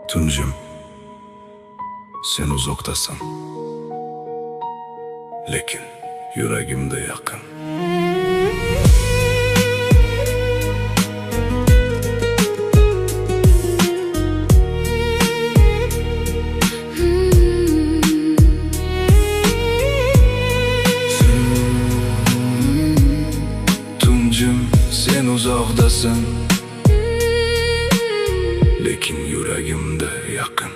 Tunjim, sen uzoqdasan, lekin yuragimda yaqin. Tunjim, sen uzoqdasan, lekin yuragimda yaqin.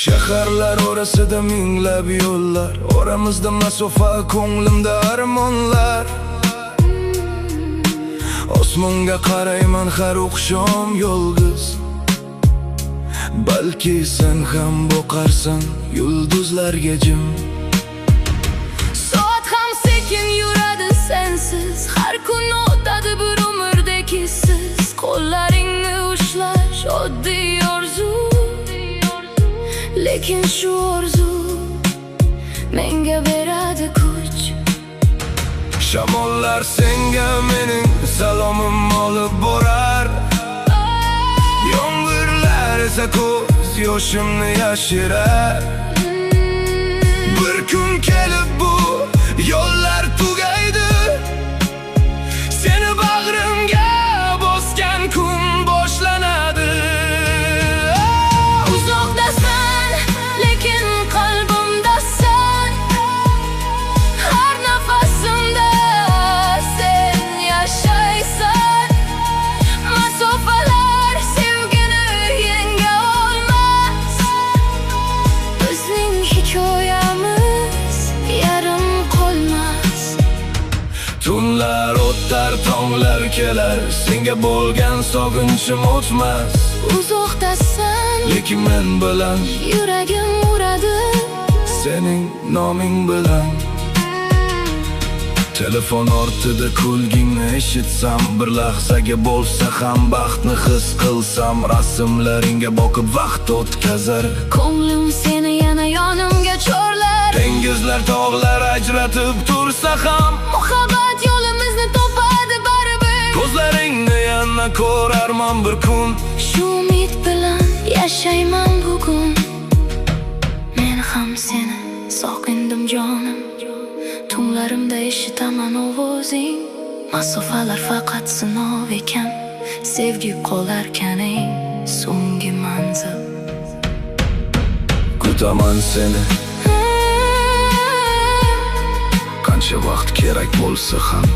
Shaharlar orasida minglab yo'llar, oramizda masofa, ko'nglimda armonlar. Osmonga qarayman har oqshom yolg'iz, balki sen ham boqarsan yulduzlarga jim. Soat ham sekin yuradi sensiz, har kun o'tadi bir umrdek hissiz. Qo'llaringni ushlash oddiy orzu, lekin shu orzu menga beradi kuch. Shamollar senga mening salomim olib borar, yomg'irlar esa ko'z yoshimni yashirar. Bir kun kelib bu yo'llar tugaydi, seni bag'rimga bosgan kun boshlanadi. Uzoqdasan, lekin qalbimdasan. Har nafasimda sen yashaysan. Masofalar sevgini yenga olmas. Bizning hikoyamiz yarim qolmas. Tunlar o'tar, tonglar kelar, senga bo'lgan sog'inchim o'tmas. Uzoqdasan, Lekin men bilan yuragim uradi. sening noming bilan. Telefon ortida kulgingni eshitsam, bir lahzaga bo'lsa ham baxtni his qilsam, rasmlaringga boqib vaqt o'tkazar. Ko'nglim seni yana yonimga chorlar. Dengizlar, tog'lar ajratib tursa ham, Muhabbat yo'limizni topadi baribir. ko'zlaringni yana ko'rarman bir kun. Shu umid bilan yashayman bugun. Men ham seni sog'indim jonim. Tunlarimda eshitaman ovozing. Masofalar faqat sinov ekan, sevgi qolarkan eng so'nggi manzil. Kutaman seni qancha vaqt kerak bo'lsa ham.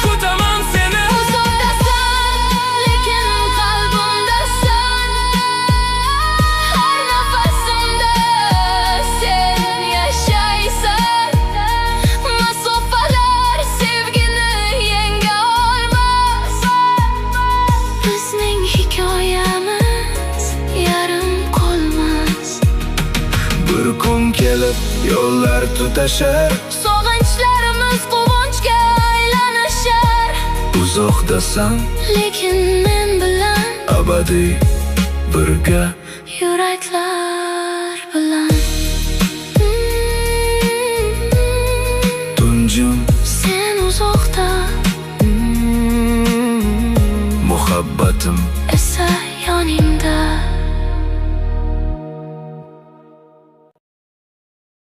Kutaman seni. Uzoqdasan, lekin qalbimdasan. Har nafasimda sen yashaysan. Masofalar sevgini yenga olmas. Bizning hikoyamiz yarim qolmas. Bir kun kelib yo'llar tutashar, Sog'inchlarimiz quvonchga aylanishar. uzoqdasan, Lekin men bilan abadiy birga. yuraklar